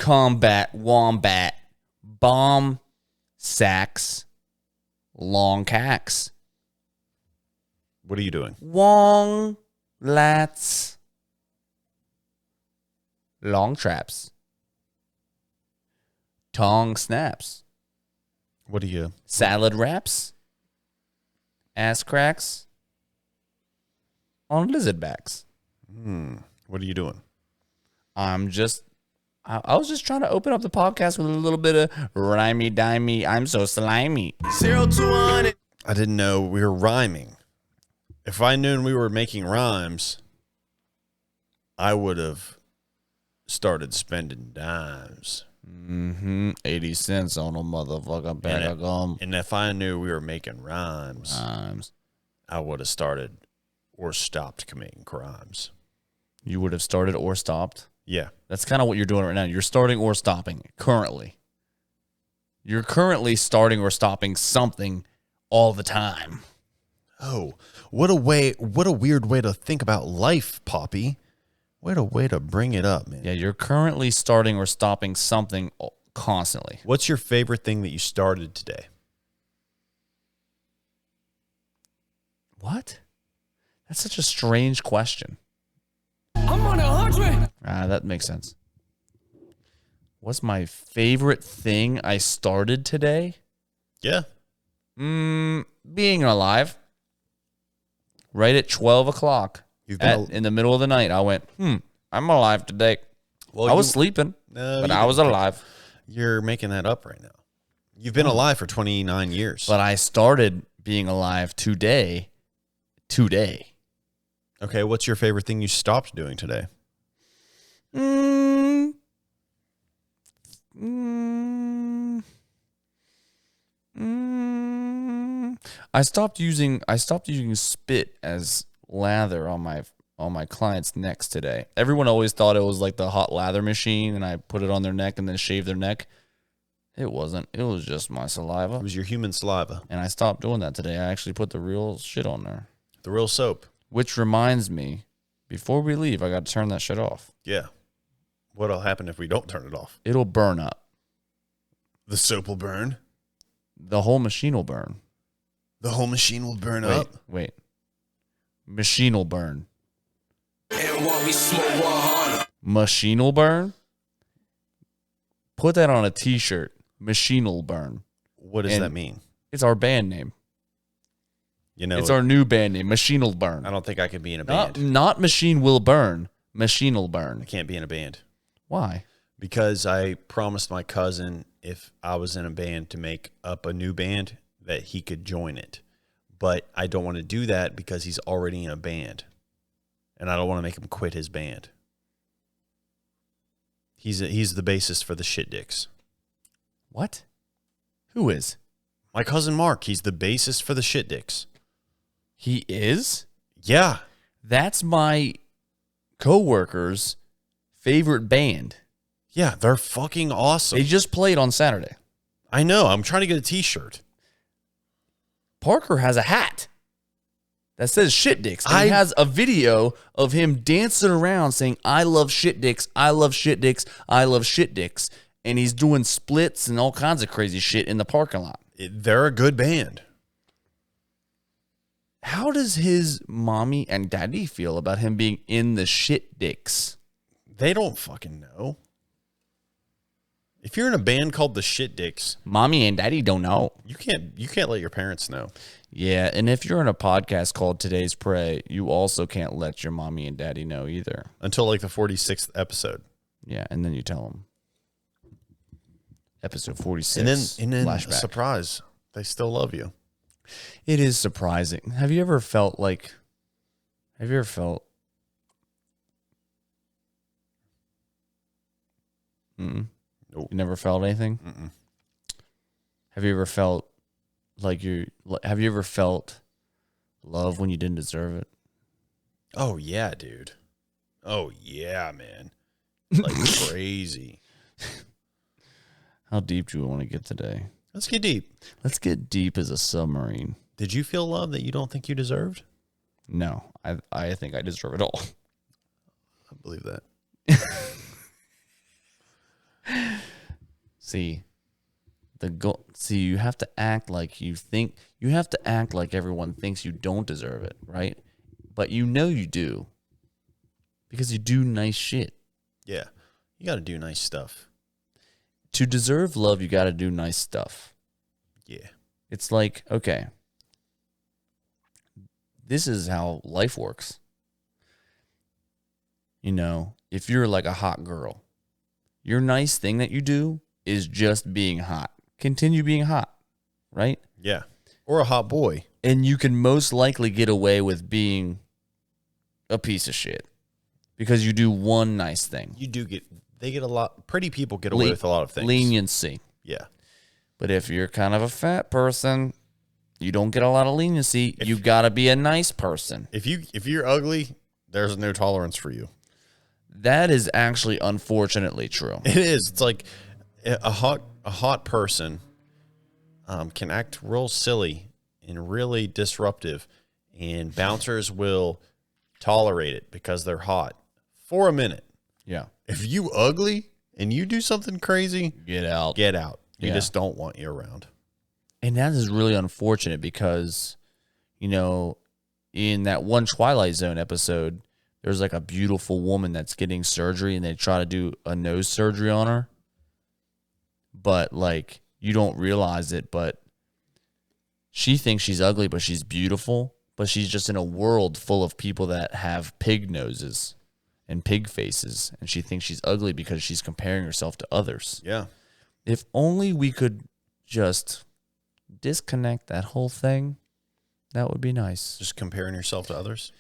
combat wombat, bomb sacks, long cacks. What are you doing? Wong lats, long traps, tong snaps, What are you? salad wraps, ass cracks on lizard backs. What are you doing? I was just trying to open up the podcast with a little bit of rhymey-dimey, I'm so slimy. 0 to 100. I didn't know we were rhyming. If I knew we were making rhymes, I would have started spending dimes. 80 cents on a motherfucking bag of gum. And if I knew we were making rhymes, I would have started or stopped committing crimes. You would have started or stopped? Yeah. That's kind of what you're doing right now. You're starting or stopping currently. You're currently starting or stopping something all the time. Oh, what a weird way to think about life, Poppy. What a way to bring it up, man. Yeah, you're currently starting or stopping something constantly. What's your favorite thing that you started today? What? That's such a strange question. I'm on 100. That makes sense. What's my favorite thing I started today? Yeah. Being alive. Right at 12 o'clock. In the middle of the night, I went, I'm alive today. Well, I was sleeping, but I was alive. You're making that up right now. You've been alive for 29 years. But I started being alive today. Okay, what's your favorite thing you stopped doing today? I stopped using spit as lather on my clients' necks today. Everyone always thought it was like the hot lather machine, and I put it on their neck and then shave their neck. It wasn't. It was just my saliva. It was your human saliva. And I stopped doing that today. I actually put the real shit on there. The real soap. Which reminds me, before we leave, I got to turn that shit off. Yeah. What'll happen if we don't turn it off? It'll burn up. The soap will burn? The whole machine will burn. The whole machine will burn up? Wait. Machine will burn. And while we smoke 100. Machine will burn? Put that on a t-shirt. Machine will burn. What does that mean? It's our band name. You know, it's our new band name. Machine will burn. I don't think I could be in a band. Not Machine will burn. Machine will burn. I can't be in a band. Why? Because I promised my cousin if I was in a band to make up a new band that he could join it. But I don't want to do that because he's already in a band. And I don't want to make him quit his band. He's the bassist for the Shit Dicks. What? Who is? My cousin Mark. He's the bassist for the Shit Dicks. He is? Yeah. That's my coworker's favorite band. Yeah, they're fucking awesome. They just played on Saturday. I know. I'm trying to get a t-shirt. Parker has a hat that says Shit Dicks. And he has a video of him dancing around saying, I love Shit Dicks, I love Shit Dicks, I love Shit Dicks. And he's doing splits and all kinds of crazy shit in the parking lot. They're a good band. How does his mommy and daddy feel about him being in the Shit Dicks? They don't fucking know. If you're in a band called the Shit Dicks, mommy and daddy don't know. You can't let your parents know. Yeah, and if you're in a podcast called Today's Prey, you also can't let your mommy and daddy know either. Until like the 46th episode. Yeah, and then you tell them. Episode 46. And then flashback. surprise, they still love you. It is surprising. Have you ever felt? Nope. You never felt anything? Mm-mm. Have you ever felt have you ever felt love when you didn't deserve it? Oh, yeah, dude. Oh, yeah, man. Like crazy. How deep do we want to get today? Let's get deep. Let's get deep as a submarine. Did you feel love that you don't think you deserved? No, I think I deserve it all. I believe that. See, you have to act like you have to act like everyone thinks you don't deserve it, right? But you know you do. Because you do nice shit. Yeah. You got to do nice stuff. To deserve love, you got to do nice stuff. Yeah. It's like, okay, this is how life works. You know, if you're like a hot girl, your nice thing that you do is just being hot. Continue being hot, right? Yeah. Or a hot boy. And you can most likely get away with being a piece of shit because you do one nice thing. They get a lot, pretty people get away with a lot of things. Leniency. Yeah. But if you're kind of a fat person, you don't get a lot of leniency. You got to be a nice person. If you're ugly, there's no tolerance for you. That is actually unfortunately true. It is. It's like a hot person can act real silly and really disruptive, and bouncers will tolerate it because they're hot for a minute. Yeah. If you ugly and you do something crazy, Get out. get out. We Yeah. just don't want you around. And that is really unfortunate because, you know, in that one Twilight Zone episode, there's like a beautiful woman that's getting surgery and they try to do a nose surgery on her. But like, you don't realize it, but she thinks she's ugly, but she's beautiful. But she's just in a world full of people that have pig noses and pig faces. And she thinks she's ugly because she's comparing herself to others. Yeah. If only we could just disconnect that whole thing, that would be nice. Just comparing yourself to others.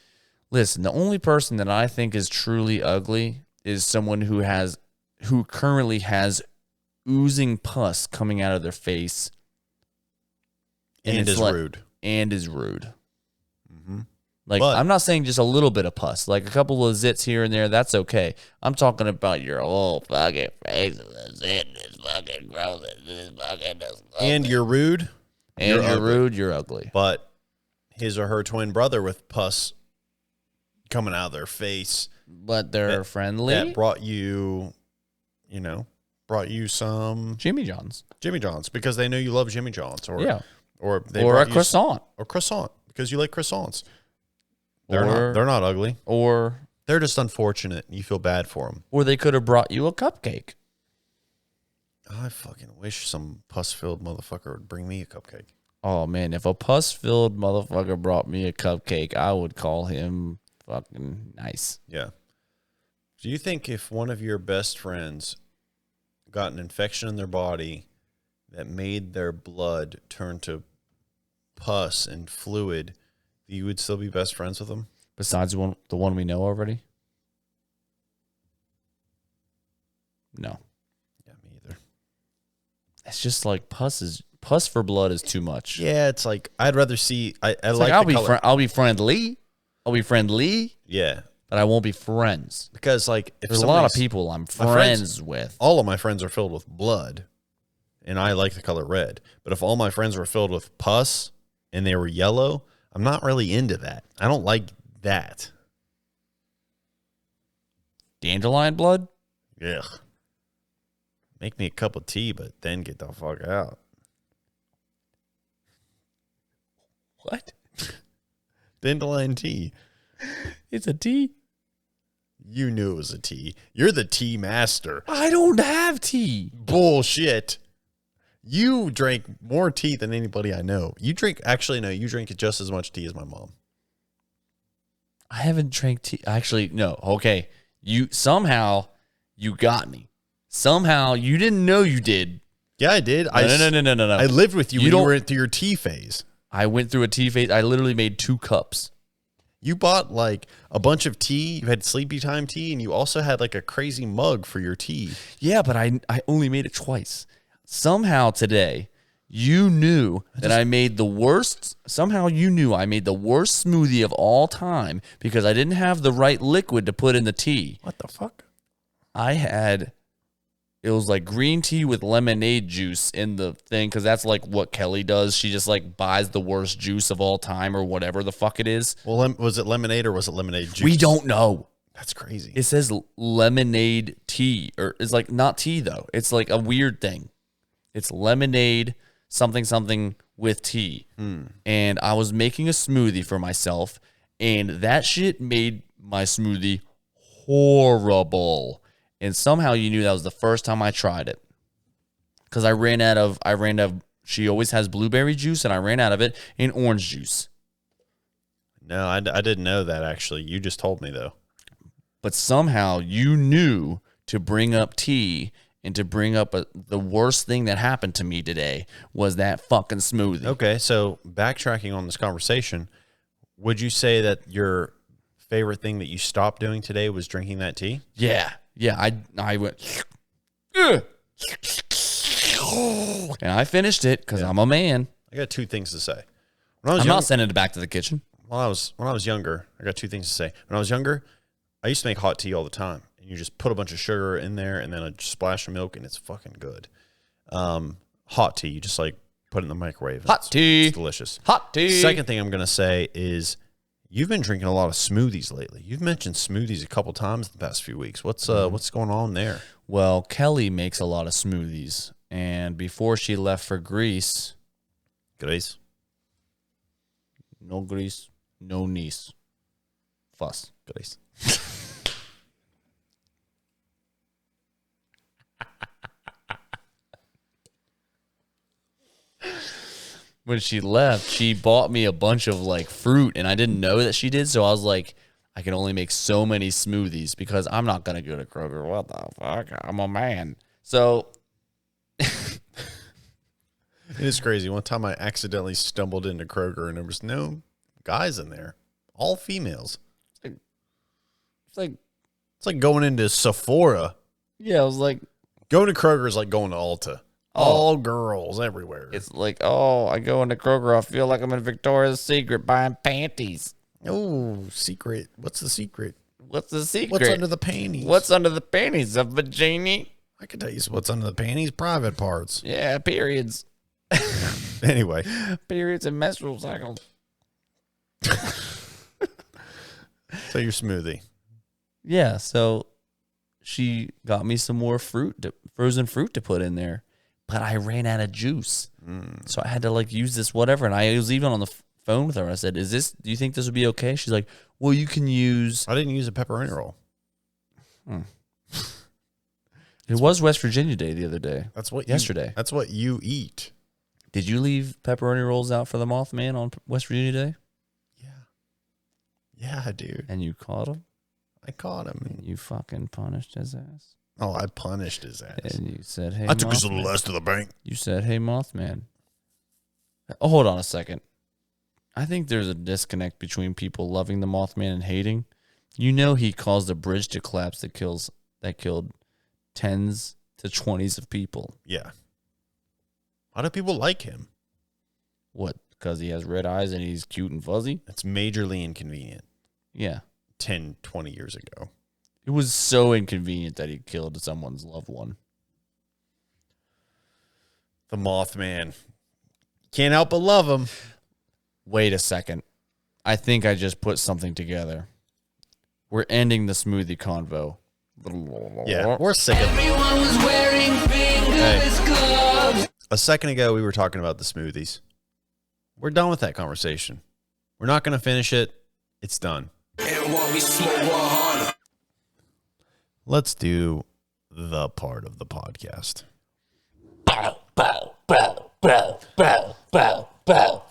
Listen, the only person that I think is truly ugly is someone who currently has oozing pus coming out of their face. And it's is rude. And is rude. Mm-hmm. Like, But- I'm not saying just a little bit of pus. Like, a couple of zits here and there, that's okay. I'm talking about your whole fucking face. It's fucking gross. It's fucking disgusting. And you're rude. And you're ugly. rude, you're ugly. But his or her twin brother with pus coming out of their face. But they're friendly. That brought you some Jimmy John's. Jimmy John's because they know you love Jimmy John's. Or Yeah. Or they Or a brought you croissant. Or croissant because you like croissants. Or- They're not ugly. Or They're just unfortunate. You feel bad for them. they could have brought you a cupcake. I fucking wish some pus-filled motherfucker would bring me a cupcake. Oh, man. If a pus-filled motherfucker brought me a cupcake, I would call him fucking nice. Yeah. Do you think if one of your best friends got an infection in their body that made their blood turn to pus and fluid, you would still be best friends with them? Besides the one we know already? No. Yeah, me either. It's just like pus for blood is too much. Yeah, it's like I'd rather see. I It's like I'll the color. I'll be friendly. I'll be friendly, Yeah, but I won't be friends. because like if There's a lot of somebody's- people I'm my friends with. all of my friends are filled with blood, and I like the color red. But if all my friends were filled with pus and they were yellow, I'm not really into that. I don't like that. Dandelion blood? Ugh. Make me a cup of tea, but then get the fuck out. What? Dandelion tea. It's a tea? You knew it was a tea. You're the tea master. I don't have tea. Bullshit. You drank more tea than anybody I know. You drink just as much tea as my mom. I haven't drank tea. Actually, no. Okay. You got me. Somehow you didn't know you did. Yeah, I did. No. I lived with you You when you don't- were through your tea phase. I went through a tea phase. I literally made 2 cups. You bought like a bunch of tea. You had sleepy time tea, and you also had like a crazy mug for your tea. Yeah, but I only made it twice. Somehow today, you knew that I made the worst. Somehow you knew I made the worst smoothie of all time because I didn't have the right liquid to put in the tea. What the fuck? It was like green tea with lemonade juice in the thing because that's like what Kelly does. She just like buys the worst juice of all time or whatever the fuck it is. Well, was it lemonade or was it lemonade juice? We don't know. That's crazy. It says lemonade tea, or it's like not tea though. It's like a weird thing. It's lemonade, something with tea. And I was making a smoothie for myself, and that shit made my smoothie horrible. And somehow you knew that was the first time I tried it. Because I ran out of, she always has blueberry juice, and I ran out of it, and orange juice. No, I didn't know that, actually. You just told me, though. But somehow you knew to bring up tea, and to bring up the worst thing that happened to me today was that fucking smoothie. Okay, so backtracking on this conversation, would you say that your favorite thing that you stopped doing today was drinking that tea? Yeah. I went, ugh. And I finished it because I'm a man. I got two things to say. I'm not sending it back to the kitchen. When I was younger, I got two things to say. When I was younger, I used to make hot tea all the time. And you just put a bunch of sugar in there and then a splash of milk, and it's fucking good. Hot tea, you just like put it in the microwave. Hot tea. It's delicious. Hot tea. Second thing I'm going to say is you've been drinking a lot of smoothies lately. You've mentioned smoothies a couple times in the past few weeks. What's going on there? Well, Kelly makes a lot of smoothies. And before she left for Greece, no Greece, no niece. Fuss. Grace. When she left, she bought me a bunch of like fruit, and I didn't know that she did. So I was like, I can only make so many smoothies because I'm not going to go to Kroger. What the fuck? I'm a man. So It is crazy. One time I accidentally stumbled into Kroger and there was no guys in there, all females. it's like, It's like going into Sephora. yeah, I was like, Going to Kroger is like going to Ulta. All girls everywhere. it's like, oh, I go into Kroger, I feel like I'm in Victoria's Secret buying panties. Oh, secret. What's the secret? What's the secret? What's under the panties? What's under the panties? A vagina? I can tell you what's under the panties. Private parts. Yeah, periods. Anyway. Periods and menstrual cycles. So your smoothie. Yeah, so she got me some more frozen fruit to put in there, but I ran out of juice. So I had to like use this whatever, and I was even on the phone with her. I said, do you think this would be okay? She's like, well, you can use... I didn't use a pepperoni roll. It was West Virginia Day the other day. That's what yesterday. That's what you eat. Did you leave pepperoni rolls out for the Mothman on West Virginia Day? Yeah, dude. And you caught him? I caught him. And you fucking punished his ass? Oh, I punished his ass. And you said, hey, I took his Mothman. little ass to the bank. You said, hey, Mothman. Oh, hold on a second. I think there's a disconnect between people loving the Mothman and hating. You know he caused a bridge to collapse that killed tens to 20s of people. Yeah. How do people like him? What? Because he has red eyes and he's cute and fuzzy? It's majorly inconvenient. Yeah. 10, 20 years ago. It was so inconvenient that he killed someone's loved one. The Mothman. Can't help but love him. Wait a second. I think I just put something together. We're ending the smoothie convo. Yeah, we're sick of it. Everyone was wearing fingerless gloves. A second ago, we were talking about the smoothies. We're done with that conversation. We're not going to finish it. It's done. And while we smoke 100. Let's do the part of the podcast.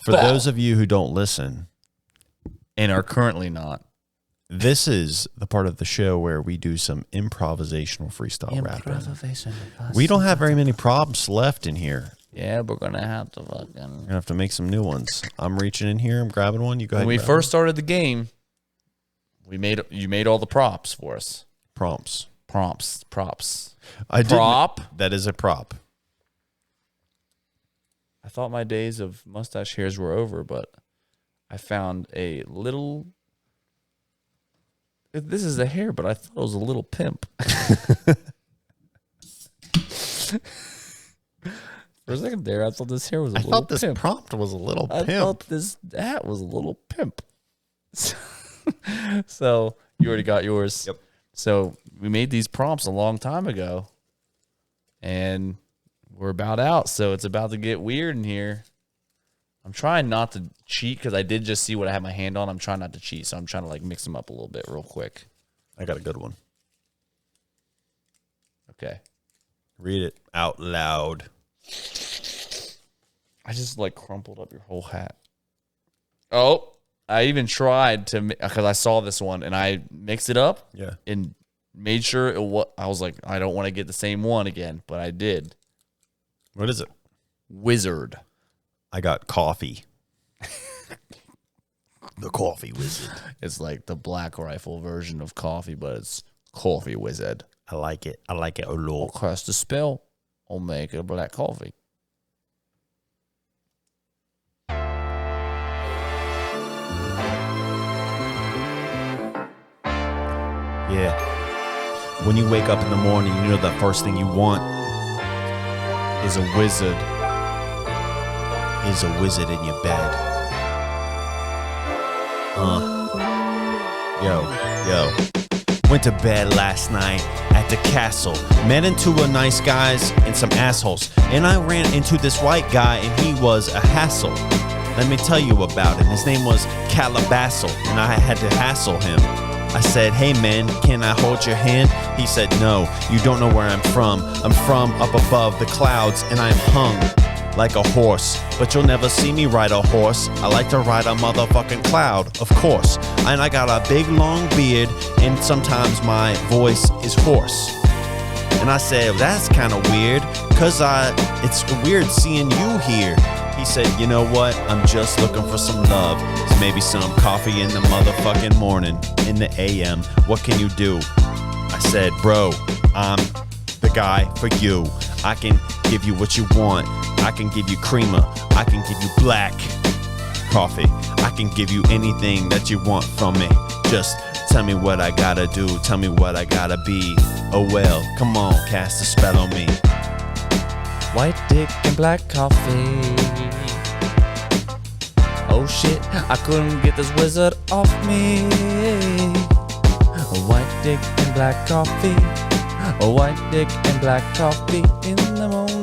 For those of you who don't listen And are currently not. this is the part of the show where we do some improvisational freestyle rapping. We don't have very many prompts left in here. Yeah, we're going to have to fucking... We're going to have to make some new ones. I'm reaching in here. I'm grabbing one. You go ahead. When we and grab first started the game, you made all the props for us. prompts. Props. I did. Prop? That is a prop. I thought my days of mustache hairs were over, but I found a little... This is a hair, but I thought it was a little pimp. For a second there, I thought this hair was a I little thought this pimp. prompt was a little I pimp. thought this hat was a little pimp. So you already got yours. Yep. So we made these prompts a long time ago, and we're about out, so it's about to get weird in here. I'm trying not to cheat because I did just see what I had my hand on. I'm trying not to cheat, so I'm trying to like mix them up a little bit real quick. I got a good one. Okay. Read it out loud. I just like crumpled up your whole hat. Oh, I even tried to, because I saw this one and I mixed it up. Yeah. And made sure it was, I was like, I don't want to get the same one again, but I did. What is it? Wizard. I got coffee. The coffee wizard. It's like the Black Rifle version of coffee, but it's coffee wizard. I like it. I like it a lot. I'll cast a spell. I'll make a black coffee. Yeah. When you wake up in the morning, you know the first thing you want is a wizard. Is a wizard in your bed. Yo. Went to bed last night at the castle. Met into a nice guys and some assholes. And I ran into this white guy and he was a hassle. Let me tell you about him. His name was Calabassel and I had to hassle him. I said, hey man, can I hold your hand? He said, no, you don't know where I'm from. I'm from up above the clouds and I'm hung like a horse. But you'll never see me ride a horse. I like to ride a motherfucking cloud, of course. And I got a big long beard and sometimes my voice is hoarse. And I said, well, that's kind of weird, cause it's weird seeing you here. He said, you know what? I'm just looking for some love. So maybe some coffee in the motherfucking morning, in the AM. What can you do? I said, bro, I'm the guy for you. I can give you what you want. I can give you creamer. I can give you black coffee. I can give you anything that you want from me. Just tell me what I gotta do. Tell me what I gotta be. Oh well, come on, cast a spell on me. White dick and black coffee. Oh shit, I couldn't get this wizard off me. White dick and black coffee. White dick and black coffee in the morning.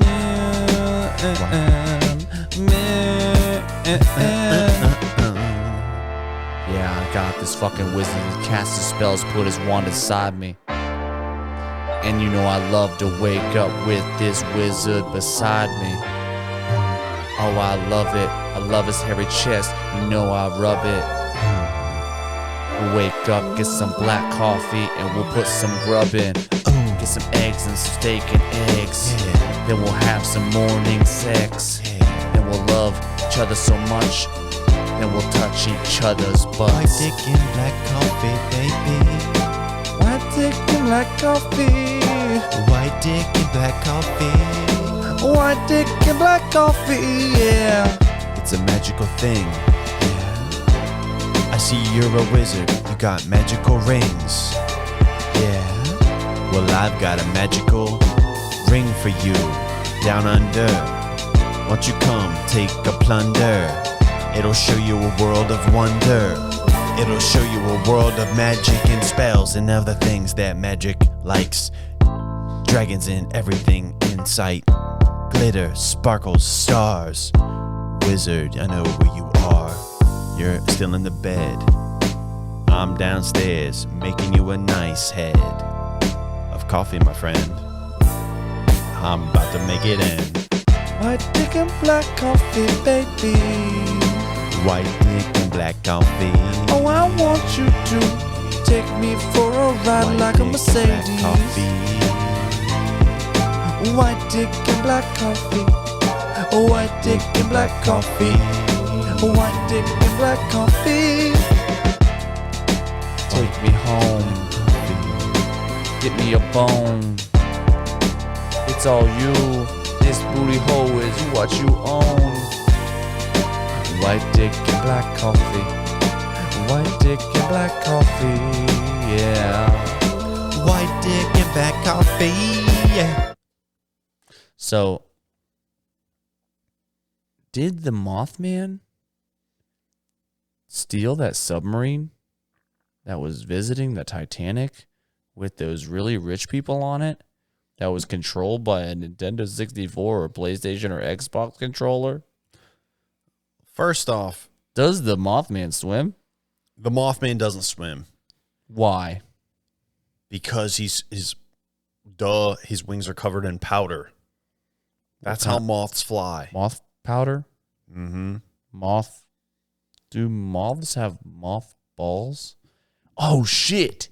Yeah, I got this fucking wizard that casts his spells, put his wand inside me. And you know I love to wake up with this wizard beside me. Oh, I love it. I love his hairy chest. You know I rub it. We'll wake up, get some black coffee, and we'll put some grub in. Get some eggs and some steak and eggs. Then we'll have some morning sex. Then we'll love each other so much. Then we'll touch each other's butts. White dick and black coffee, baby. White dick and black coffee. White dick and black coffee. White dick and black coffee, yeah. It's a magical thing. Yeah. I see you're a wizard. You got magical rings. Yeah. Well, I've got a magical ring for you down under. Won't you come take a plunder? It'll show you a world of wonder. It'll show you a world of magic and spells and other things that magic likes. Dragons and everything in sight. Glitter, sparkles, stars. Wizard, I know where you are. You're still in the bed. I'm downstairs making you a nice head of coffee, my friend. I'm about to make it end. White dick and black coffee, baby. White dick and black coffee. Oh, I want you to take me for a ride White like a dick and black Mercedes. coffee. White dick and black coffee. White dick and black coffee. White dick and black coffee. Take me home. Get me a bone. It's all you. This booty hole is what you own. White dick and black coffee. White dick and black coffee. Yeah. White dick and black coffee. Yeah. So, did the Mothman steal that submarine that was visiting the Titanic with those really rich people on it? that was controlled by a Nintendo 64 or PlayStation or Xbox controller? First off, Does the Mothman swim? the Mothman doesn't swim Why? because his wings are covered in powder. That's how moths fly. Moth powder? Mm-hmm. Moth. Do moths have moth balls? Oh, shit.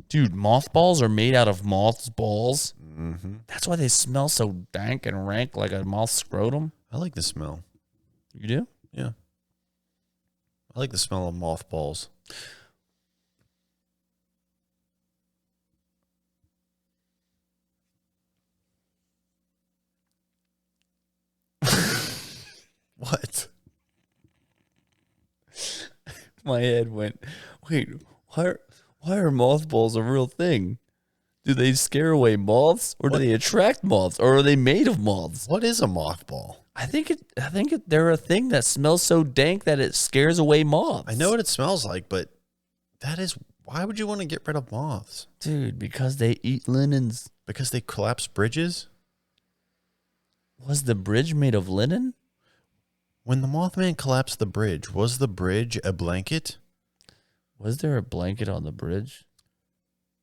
Dude, mothballs are made out of moth's balls. Mm-hmm. That's why they smell so dank and rank like a moth scrotum. I like the smell. You do? Yeah. I like the smell of mothballs. What? My head went, wait, why are mothballs a real thing? Do they scare away moths, or do they attract moths, or are they made of moths? What is a mothball? I think they're a thing that smells so dank that it scares away moths. I know what it smells like, but why would you want to get rid of moths? Dude, because they eat linens. Because they collapse bridges? Was the bridge made of linen? When the Mothman collapsed the bridge, was the bridge a blanket? Was there a blanket on the bridge?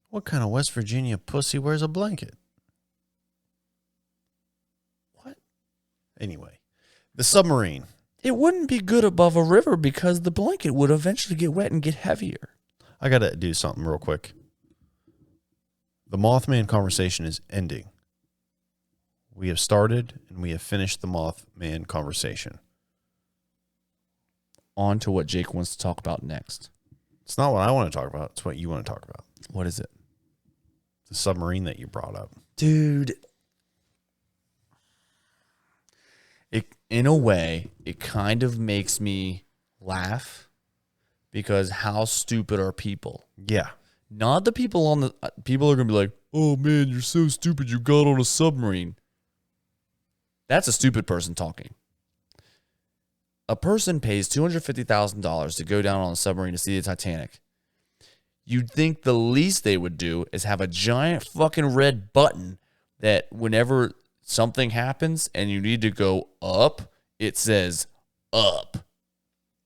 What kind of West Virginia pussy wears a blanket? What? Anyway, the submarine. It wouldn't be good above a river because the blanket would eventually get wet and get heavier. I got to do something real quick. The Mothman conversation is ending. We have started and we have finished the Mothman conversation. On to what Jake wants to talk about next. It's not what I want to talk about. It's what you want to talk about. What is it? The submarine that you brought up. Dude. In a way, it kind of makes me laugh because how stupid are people? Yeah. Not the people on the... People are going to be like, oh man, you're so stupid you got on a submarine. That's a stupid person talking. A person pays $250,000 to go down on a submarine to see the Titanic. You'd think the least they would do is have a giant fucking red button that whenever something happens and you need to go up, it says up.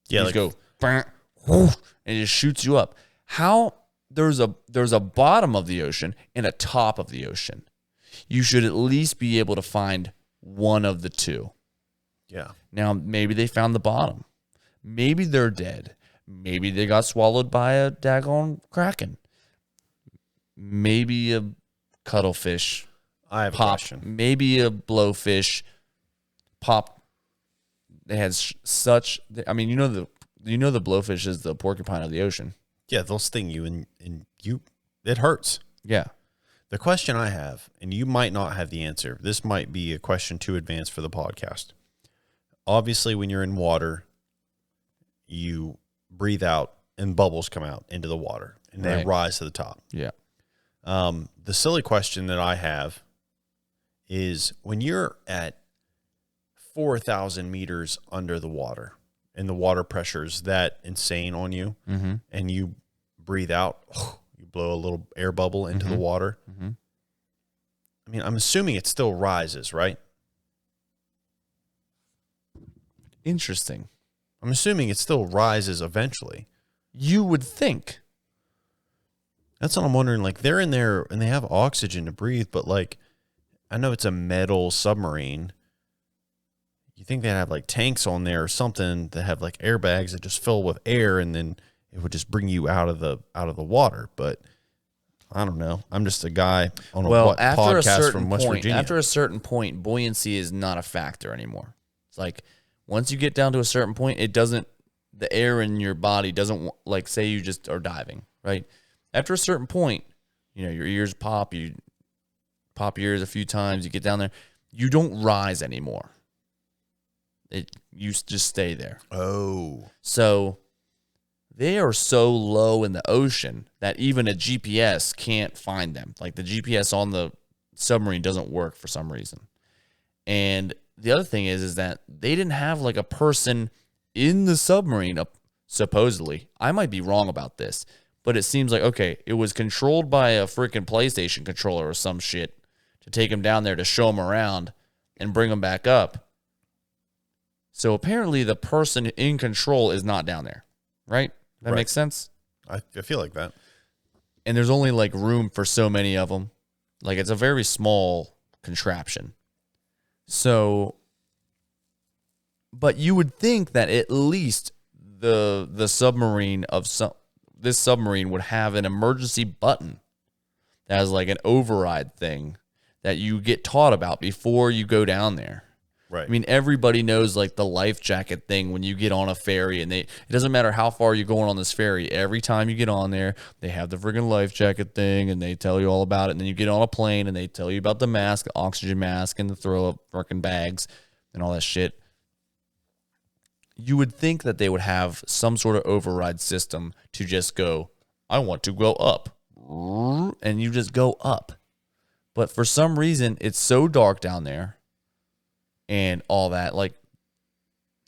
Yeah, You like, go, "Bang, whoosh," and it just shoots you up. How there's a bottom of the ocean and a top of the ocean. You should at least be able to find one of the two. yeah. Now, maybe they found the bottom. Maybe they're dead. Maybe they got swallowed by a daggone kraken. Maybe a cuttlefish I have a popped. question. Maybe a blowfish popped. They had such. I mean, you know the blowfish is the porcupine of the ocean. Yeah, they'll sting you and you it hurts. Yeah. The question I have, and you might not have the answer. This might be a question too advanced for the podcast. Obviously, when you're in water, you breathe out and bubbles come out into the water and they Right. rise to the top. Yeah. The silly question that I have is when you're at 4,000 meters under the water and the water pressure is that insane on you Mm-hmm. and you breathe out, you blow a little air bubble into the water. Mm-hmm. I mean, I'm assuming it still rises, right? Interesting. I'm assuming it still rises eventually. You would think. That's what I'm wondering. Like, they're in there and they have oxygen to breathe, but like, I know it's a metal submarine. You think they'd have like tanks on there or something that have like airbags that just fill with air and then it would just bring you out of the water. But I don't know. I'm just a guy on a podcast from West Virginia. After a certain point, buoyancy is not a factor anymore. It's like once you get down to a certain point, the air in your body doesn't, like, say you just are diving, right? After a certain point, your ears pop, you pop your ears a few times, you get down there, you don't rise anymore. You just stay there. Oh. So they are so low in the ocean that even a GPS can't find them. Like the GPS on the submarine doesn't work for some reason. And the other thing is that they didn't have like a person in the submarine, supposedly. I might be wrong about this, but it seems like, okay, it was controlled by a freaking PlayStation controller or some shit. to take him down there to show him around and bring him back up. So apparently the person in control is not down there, right? That makes sense? I feel like that. And there's only like room for so many of them. Like it's a very small contraption. So, but you would think that at least the submarine this submarine would have an emergency button that has like an override thing that you get taught about before you go down there. Right. I mean, everybody knows like the life jacket thing when you get on a ferry, and it doesn't matter how far you're going on this ferry. Every time you get on there, they have the friggin' life jacket thing, and they tell you all about it. And then you get on a plane, and they tell you about the mask, the oxygen mask, and the throw up frickin' bags and all that shit. You would think that they would have some sort of override system to just go, I want to go up, and you just go up. But for some reason, it's so dark down there. And all that, like,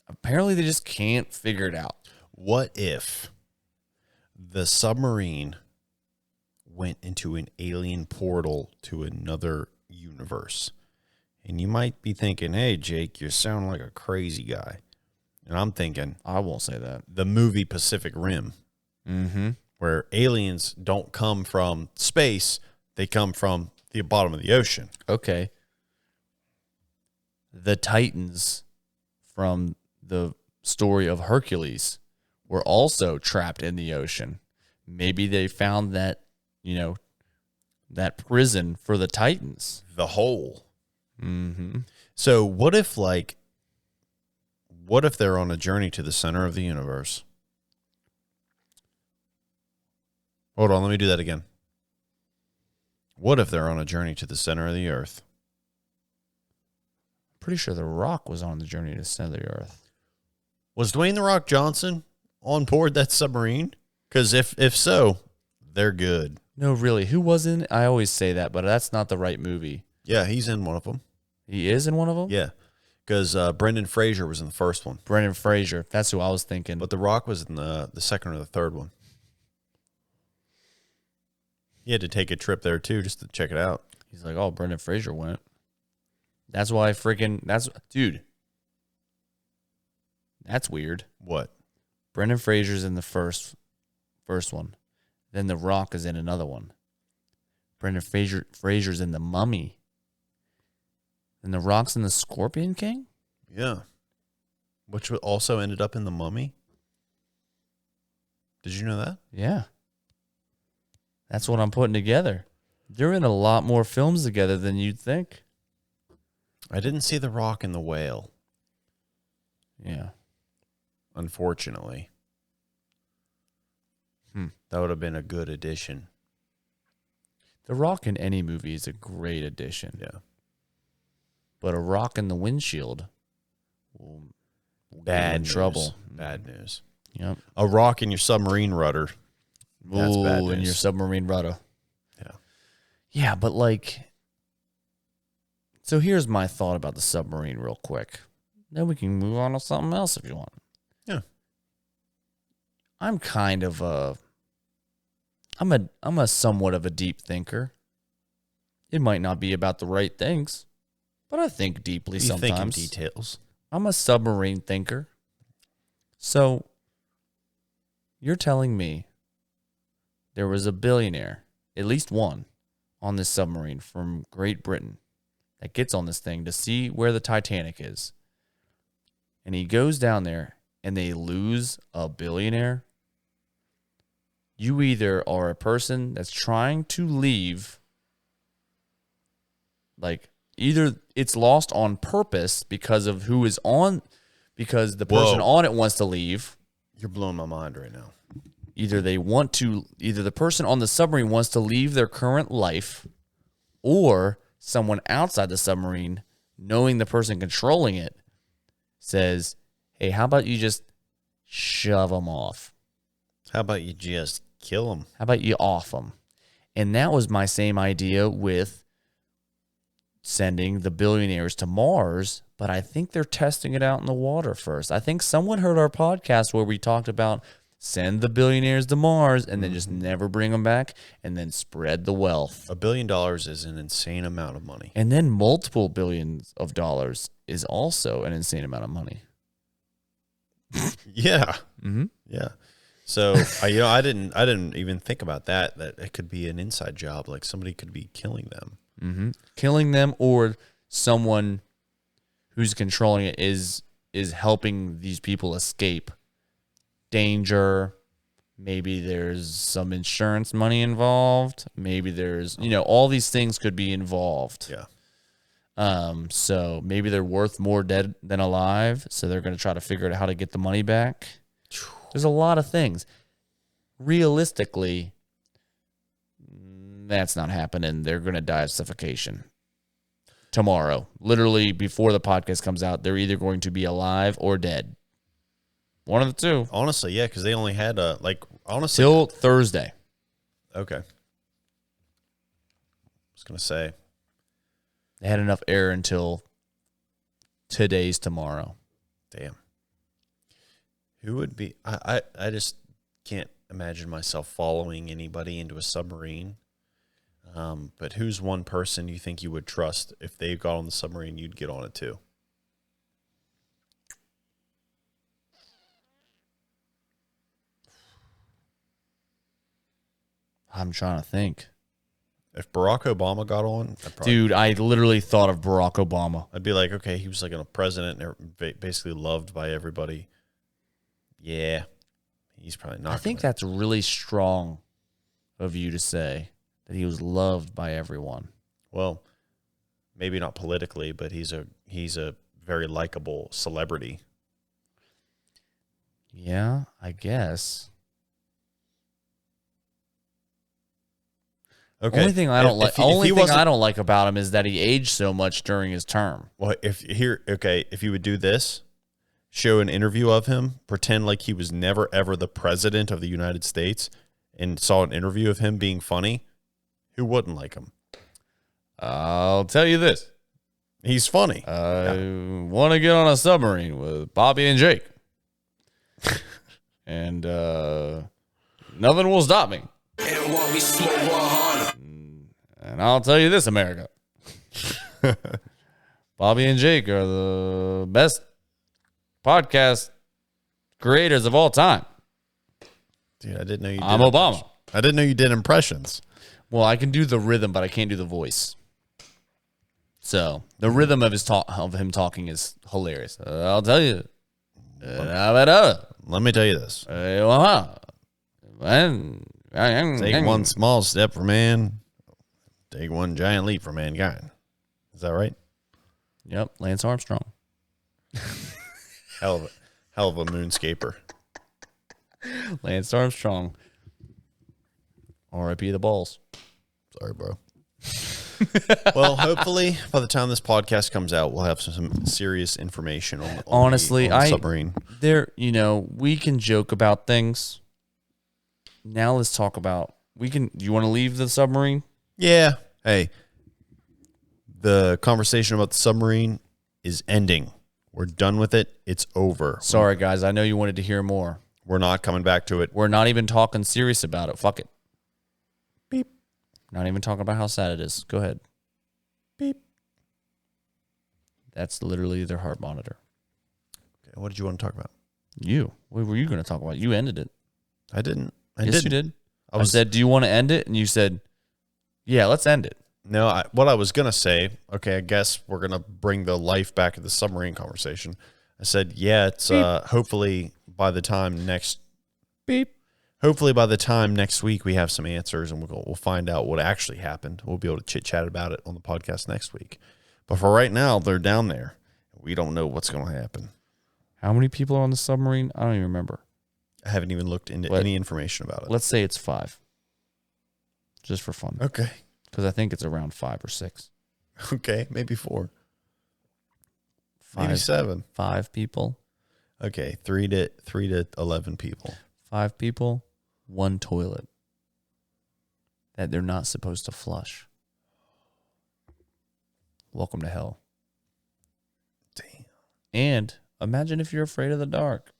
apparently they just can't figure it out. What if the submarine went into an alien portal to another universe? And you might be thinking, hey, Jake, you sound like a crazy guy. And I'm thinking, I won't say that. The movie Pacific Rim, where aliens don't come from space, they come from the bottom of the ocean. Okay. The Titans from the story of Hercules were also trapped in the ocean. Maybe they found that, that prison for the Titans. The hole. Mm-hmm. So what if they're on a journey to the center of the universe? Hold on, let me do that again. What if they're on a journey to the center of the earth? Pretty sure The Rock was on the journey to the center of the earth. Was Dwayne "The Rock" Johnson on board that submarine? Because if so, they're good. No, really. Who was in it? I always say that, but that's not the right movie. Yeah, he's in one of them. He is in one of them? Yeah, because Brendan Fraser was in the first one. Brendan Fraser. That's who I was thinking. But The Rock was in the second or the third one. He had to take a trip there, too, just to check it out. He's like, oh, Brendan Fraser went. That's why dude. That's weird. What? Brendan Fraser's in the first one. Then The Rock is in another one. Brendan Fraser's in The Mummy. And The Rock's in The Scorpion King? Yeah. Which also ended up in The Mummy. Did you know that? Yeah. That's what I'm putting together. They're in a lot more films together than you'd think. I didn't see The Rock in The Whale. Yeah. Unfortunately. That would have been a good addition. The Rock in any movie is a great addition. Yeah. But a rock in the windshield will Bad in news. trouble. Bad news. Yep. A rock in your submarine rudder. That's bad news. In your submarine rudder. Yeah. Yeah, but like... So here's my thought about the submarine real quick. Then we can move on to something else if you want. Yeah. I'm kind of I'm a somewhat of a deep thinker. It might not be about the right things, but I think deeply sometimes. You think in details. I'm a submarine thinker. So you're telling me there was a billionaire, at least one, on this submarine from Great Britain that gets on this thing to see where the Titanic is. And he goes down there and they lose a billionaire. You either are a person that's trying to leave, like either it's lost on purpose because of who is on, because the person on it wants to leave. You're blowing my mind right now. Either the person on the submarine wants to leave their current life, or someone outside the submarine, knowing the person controlling it, says, hey, how about you just shove them off? How about you just kill them? How about you off them? And that was my same idea with sending the billionaires to Mars, but I think they're testing it out in the water first. I think someone heard our podcast where we talked about send the billionaires to Mars, and then just never bring them back, and then spread the wealth. $1 billion is an insane amount of money. And then multiple billions of dollars is also an insane amount of money. Yeah. Mm-hmm. Yeah. So, I didn't even think about that it could be an inside job. Like somebody could be killing them. Mm-hmm. Killing them, or someone who's controlling it is helping these people escape danger. Maybe there's some insurance money involved. Maybe there's, all these things could be involved. Yeah. So maybe they're worth more dead than alive. So they're going to try to figure out how to get the money back. There's a lot of things. Realistically, that's not happening. They're going to die of suffocation tomorrow. Literally before the podcast comes out, they're either going to be alive or dead. One of the two. Honestly, yeah, because they only had Till Thursday. Okay. I was gonna say They had enough air until today's tomorrow. damn. Who would be I just can't imagine myself following anybody into a submarine. But who's one person you think you would trust if they got on the submarine, you'd get on it too? I'm trying to think. If Barack Obama got on, Dude, I literally thought of Barack Obama. I'd be like, okay, he was like a president and basically loved by everybody. Yeah, he's probably not. I think that's really strong of you to say that he was loved by everyone. Well, maybe not politically, but he's a very likable celebrity. Yeah, I guess. Okay. Only thing I don't like. I don't like about him is that he aged so much during his term. Well, if you would do this, show an interview of him, pretend like he was never ever the president of the United States, and saw an interview of him being funny, who wouldn't like him? I'll tell you this: He's funny. I want to get on a submarine with Bobby and Jake, and nothing will stop me. And while we smoke 100. And I'll tell you this, America. Bobby and Jake are the best podcast creators of all time. Dude, I didn't know you did. I'm Obama. I didn't know you did impressions. Well, I can do the rhythm, but I can't do the voice. So the rhythm of him talking is hilarious. I'll tell you. Let me tell you this. Take one small step for man, take one giant leap for mankind. Is that right? Yep, Lance Armstrong. Hell of a moonscaper. Lance Armstrong. R.I.P. the balls. Sorry, bro. Well, hopefully by the time this podcast comes out, we'll have some serious information on the submarine. We can joke about things. Now let's talk about, do you want to leave the submarine? Yeah. Hey, the conversation about the submarine is ending. We're done with it. It's over. Sorry, guys. I know you wanted to hear more. We're not coming back to it. We're not even talking serious about it. Fuck it. Beep. Not even talking about how sad it is. Go ahead. Beep. That's literally their heart monitor. Okay, what did you want to talk about? You. What were you going to talk about? You ended it. I didn't. Yes, you did. I said, do you want to end it? And you said, yeah, let's end it. No, what I was going to say, okay, I guess we're going to bring the life back of the submarine conversation. I said, yeah, it's hopefully by the time next week we have some answers and we'll find out what actually happened. We'll be able to chit-chat about it on the podcast next week. But for right now, they're down there. We don't know what's going to happen. How many people are on the submarine? I don't even remember. I haven't even looked into any information about it. Let's say it's 5. Just for fun. Okay. Because I think it's around 5 or 6. Okay, maybe 4. Maybe 7. 5 people. Okay, 3 to 11 people. 5 people, 1 toilet that they're not supposed to flush. Welcome to hell. Damn. And imagine if you're afraid of the dark.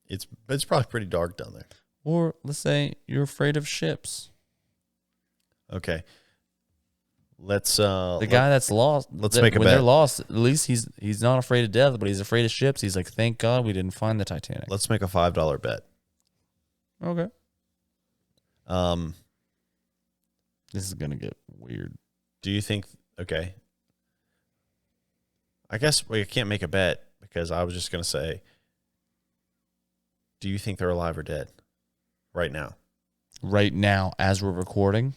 It's probably pretty dark down there. Or let's say you're afraid of ships. Okay. Let's The guy that's lost. Let's make a when bet. they're lost, at least he's not afraid of death, but he's afraid of ships. He's like, thank God we didn't find the Titanic. Let's make a $5 bet. Okay. This is gonna get weird. Do you think? Okay. I guess we can't make a bet because I was just gonna say. Do you think they're alive or dead? Right now. Right now, as we're recording.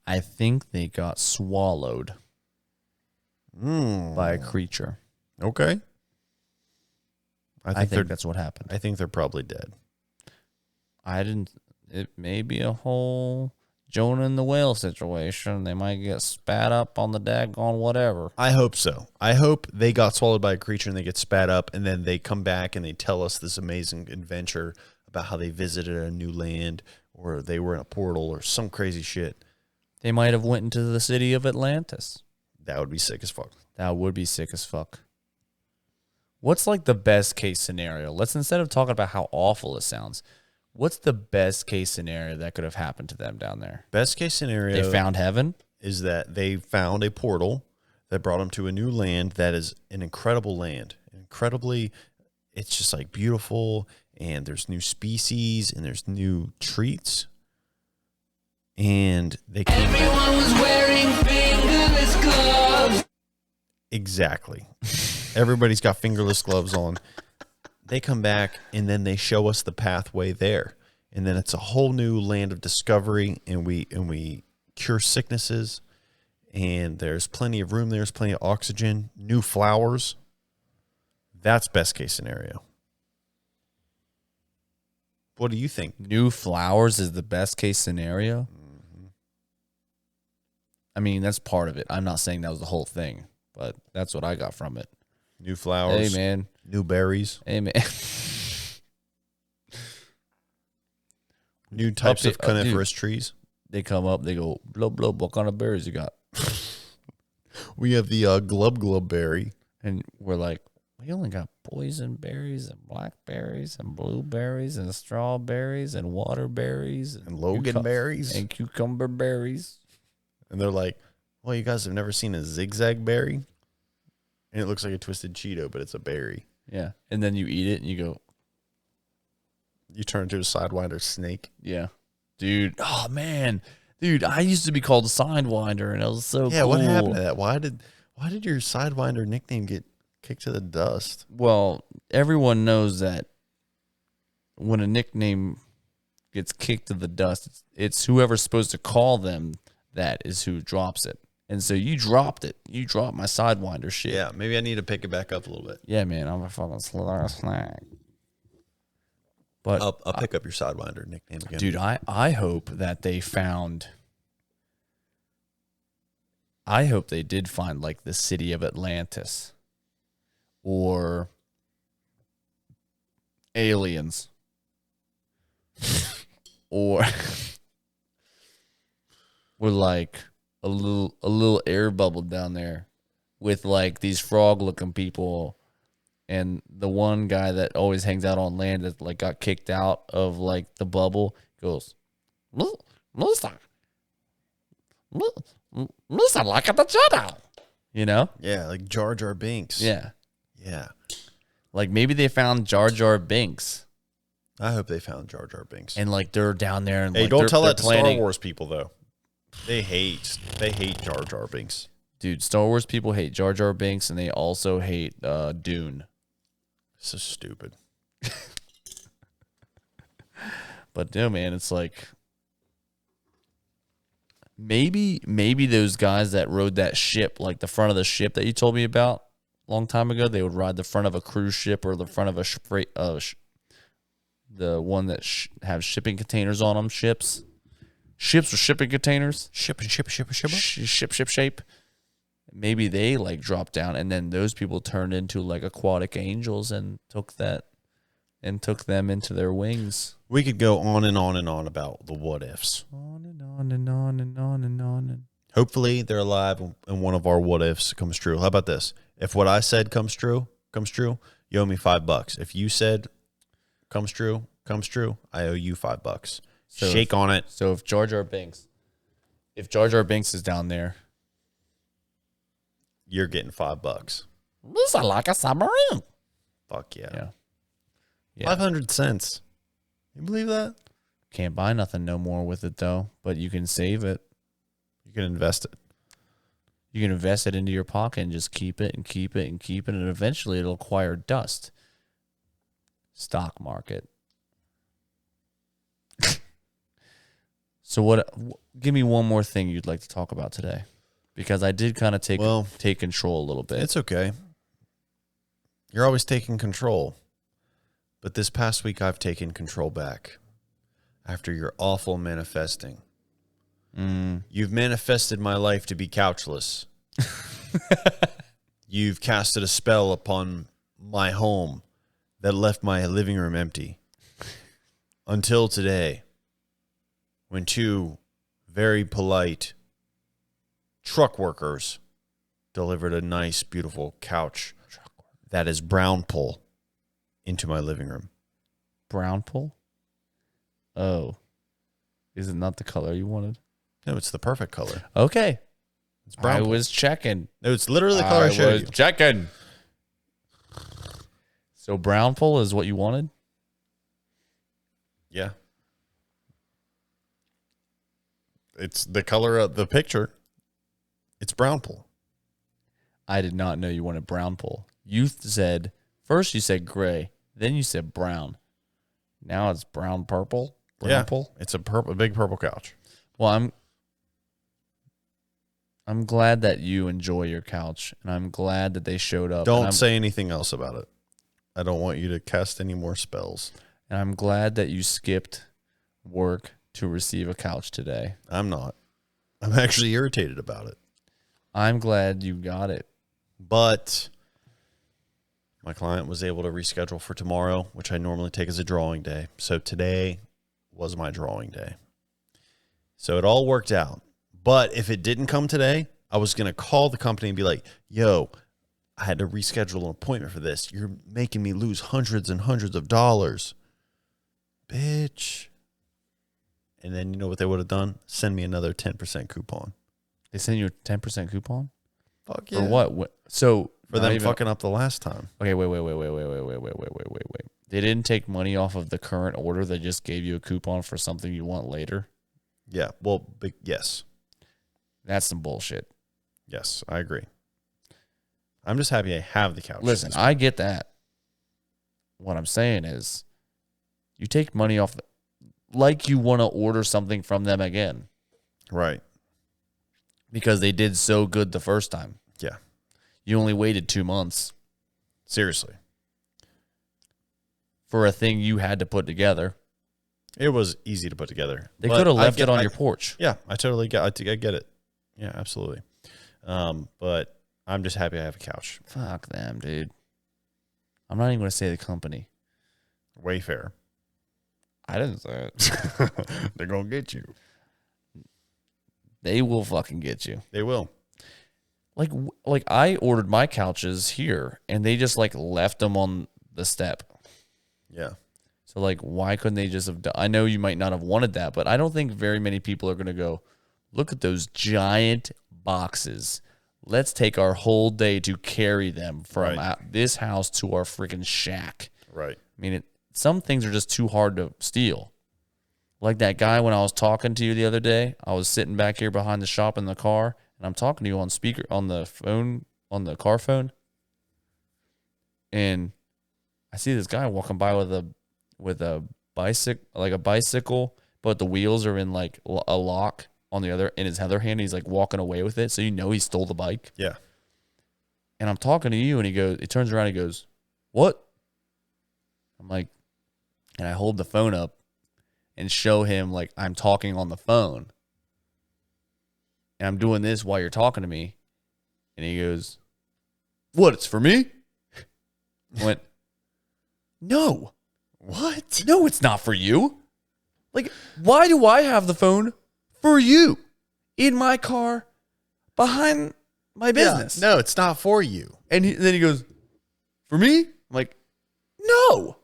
I think they got swallowed by a creature. Okay. I think that's what happened. I think they're probably dead. It may be a whole Jonah and the whale situation. They might get spat up on the daggone whatever. I hope so. I hope they got swallowed by a creature and they get spat up, and then they come back and they tell us this amazing adventure about how they visited a new land or they were in a portal or some crazy shit. They might have went into the city of Atlantis. That would be sick as fuck. That would be sick as fuck. What's like the best case scenario? Let's, instead of talking about how awful it sounds, what's the best case scenario that could have happened to them down there? Best case scenario. They found heaven? Is that they found a portal that brought them to a new land that is an incredible land. Incredibly, it's just like beautiful, and there's new species and there's new treats. And they came Everyone was wearing fingerless gloves. Exactly. Everybody's got fingerless gloves on. They come back and then they show us the pathway there. And then it's a whole new land of discovery, and we cure sicknesses, and there's plenty of room, there's plenty of oxygen, new flowers. That's best case scenario. What do you think? New flowers is the best case scenario? Mm-hmm. I mean, that's part of it. I'm not saying that was the whole thing, but that's what I got from it. New flowers. Hey, man. New berries. Hey, man. New types of coniferous trees. They come up, they go, blub, blub, what kind of berries you got? We have the glub glub berry. And we're like, we only got poison berries and blackberries and blueberries and strawberries and waterberries And Logan berries. and cucumber berries. And they're like, well, you guys have never seen a zigzag berry? And it looks like a twisted Cheeto, but it's a berry. Yeah. And then you eat it and you go, You turn into a Sidewinder snake. yeah. Dude, oh, man. Dude, I used to be called a Sidewinder, and it was so cool. Yeah, what happened to that? Why did your Sidewinder nickname get kicked to the dust? Well, everyone knows that when a nickname gets kicked to the dust, it's whoever's supposed to call them that is who drops it. And so you dropped it. You dropped my Sidewinder shit. Yeah, maybe I need to pick it back up a little bit. Yeah, man, I'm a fucking snag. But I'll pick up your Sidewinder nickname again. dude, I hope that they found. I hope they did find like the city of Atlantis, or aliens, or like a little air bubble down there with like these frog looking people. And the one guy that always hangs out on land that like got kicked out of like the bubble goes, Listen, like at the channel, you know? Yeah, like Jar Jar Binks. Yeah. Yeah. Like maybe they found Jar Jar Binks. I hope they found Jar Jar Binks. And like they're down there and hey, like, don't tell they're that to planning. Star Wars people though. They hate Jar Jar Binks. Dude, Star Wars people hate Jar Jar Binks, and they also hate Dune. So stupid. But no, man, it's like maybe those guys that rode that ship, like the front of the ship that you told me about a long time ago, they would ride the front of a cruise ship or the front of a the one that have shipping containers on them. Ships with shipping containers. Ship. Shape. Maybe they like dropped down, and then those people turned into like aquatic angels and took them into their wings. We could go on and on and on about the what ifs. On and on and on and on and on. And Hopefully they're alive and one of our what ifs comes true. How about this? If what I said comes true, you owe me $5. If you said comes true, I owe you $5. So shake on it. So if Jar Jar Binks is down there, you're getting $5. this is like a submarine. Fuck yeah. Yeah. 500 cents. You believe that? Can't buy nothing no more with it though, but you can save it. You can invest it. You can invest it into your pocket and just keep it and keep it and keep it, and eventually it'll acquire dust. Stock market. So what? Give me one more thing you'd like to talk about today, because I did kind of take control a little bit. It's okay. You're always taking control, but this past week I've taken control back after your awful manifesting. You've manifested my life to be couchless. You've casted a spell upon my home that left my living room empty. Until today, when two very polite truck workers delivered a nice, beautiful couch that is brown pull into my living room. Brown pull? Oh. Is it not the color you wanted? No, it's the perfect color. Okay. It's brown. I was checking. No, it's literally the color I showed you. Checking. So brown pull is what you wanted? Yeah. It's the color of the picture. It's brown pull. I did not know you wanted brown pull. You said, first you said gray, then you said brown. Now it's brown purple? Brown pull? It's a big purple couch. Well, I'm glad that you enjoy your couch, and I'm glad that they showed up. Don't say anything else about it. I don't want you to cast any more spells. And I'm glad that you skipped work to receive a couch today. I'm not. I'm actually irritated about it. I'm glad you got it. But my client was able to reschedule for tomorrow, which I normally take as a drawing day. So today was my drawing day. So it all worked out. But if it didn't come today, I was going to call the company and be like, yo, I had to reschedule an appointment for this. You're making me lose hundreds and hundreds of dollars. Bitch. And then you know what they would have done? Send me another 10% coupon. They sent you a 10% coupon? Fuck yeah. For what? So for them fucking up the last time. Okay, wait. They didn't take money off of the current order. They just gave you a coupon for something you want later. Yeah. Well, yes. That's some bullshit. Yes, I agree. I'm just happy I have the couch. Listen, I get that. What I'm saying is, you take money off, like you want to order something from them again. Right. Because they did so good the first time. Yeah. You only waited 2 months. Seriously. For a thing you had to put together. It was easy to put together. They could have left it on your porch. Yeah, I totally get I get it. Yeah, absolutely. But I'm just happy I have a couch. Fuck them, dude. I'm not even going to say the company. Wayfair. I didn't say it. They're going to get you. They will fucking get you. They will. Like I ordered my couches here, and they just like left them on the step. Yeah. So like, why couldn't they just have done? I know you might not have wanted that, but I don't think very many people are going to go, look at those giant boxes. Let's take our whole day to carry them from this house to our freaking shack. Right. I mean, some things are just too hard to steal. Like that guy when I was talking to you the other day, I was sitting back here behind the shop in the car, and I'm talking to you on speaker, on the phone, on the car phone. And I see this guy walking by with a bicycle, but the wheels are in like a lock on the other, in his other hand. He's like walking away with it. So you know he stole the bike. Yeah. And I'm talking to you, and he turns around and he goes, what? I'm like, and I hold the phone up and show him like I'm talking on the phone. And I'm doing this while you're talking to me. And he goes, what? It's for me? I went, no. What? No, it's not for you. Like, why do I have the phone for you in my car behind my business. Yeah, no, it's not for you. And then he goes, for me? I'm like, no.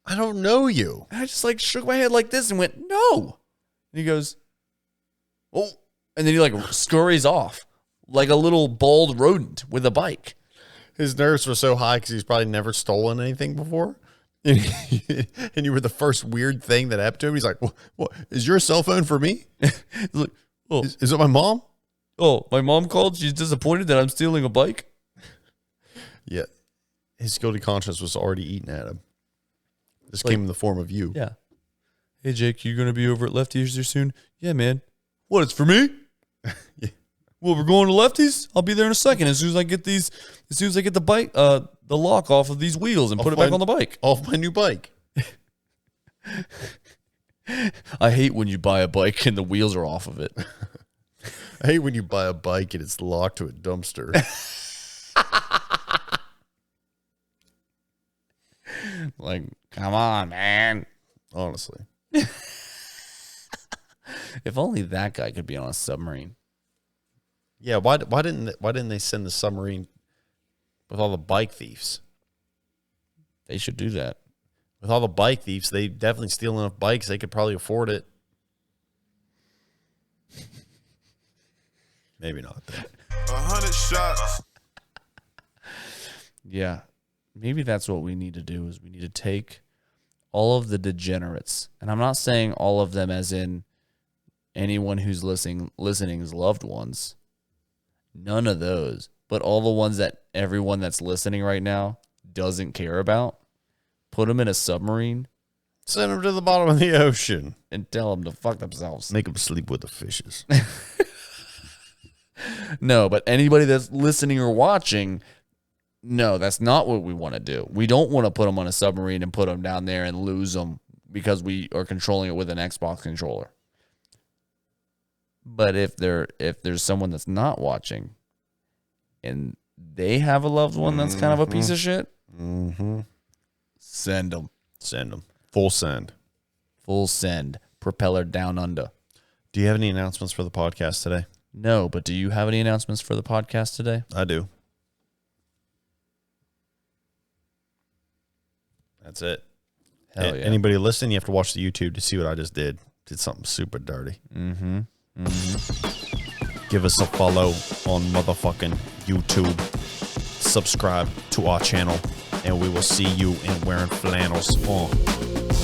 I don't know you. And I just like shook my head like this and went, no. And he goes, oh. And then he like scurries off like a little bald rodent with a bike. His nerves were so high because he's probably never stolen anything before. And you were the first weird thing that happened to him. He's like, what is your cell phone for me? He's like, oh, Is it my mom? oh, my mom called. She's disappointed that I'm stealing a bike. Yeah. His guilty conscience was already eating at him. This Like- came in the form of you. Yeah. Hey, Jake, you going to be over at Lefties here soon? Yeah, man. What, it's for me? Yeah. Well, we're going to Lefties? I'll be there in a second. As soon as I get the bike, the lock off of these wheels and put it back on the bike. Off my new bike. I hate when you buy a bike and the wheels are off of it. I hate when you buy a bike and it's locked to a dumpster. Like, come on, man. Honestly. If only that guy could be on a submarine. Yeah, why didn't they send the submarine with all the bike thieves? They should do that. With all the bike thieves, they definitely steal enough bikes. They could probably afford it. Maybe not. Though. 100 shots. Yeah. Maybe that's what we need to do is we need to take all of the degenerates. And I'm not saying all of them as in anyone who's listening's loved ones. None of those. But all the ones that everyone that's listening right now doesn't care about. Put them in a submarine Send them to the bottom of the ocean. and tell them to fuck themselves. Make them sleep with the fishes. No, but anybody that's listening or watching, no, that's not what we want to do. We don't want to put them on a submarine and put them down there and lose them because we are controlling it with an Xbox controller. But if there's someone that's not watching and they have a loved one that's kind of a piece of shit, send them. Send them. Full send. Full send. Propeller down under. Do you have any announcements for the podcast today? No, but do you have any announcements for the podcast today? I do. That's it. Hell yeah. Anybody listening, you have to watch the YouTube to see what I just did. Did something super dirty. Give us a follow on motherfucking YouTube. Subscribe to our channel, and we will see you in wearing flannels on.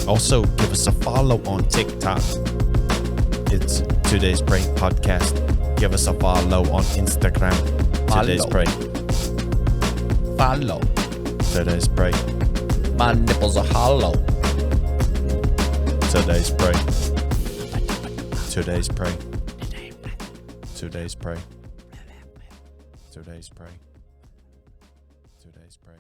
Also, give us a follow on TikTok. It's Today's Pray Podcast. Give us a follow on Instagram. Today's Pray. Follow. Today's Pray. My nipples are hollow. Today's Pray. Today's Pray. Today's Pray. Today's Pray. Today's Pray.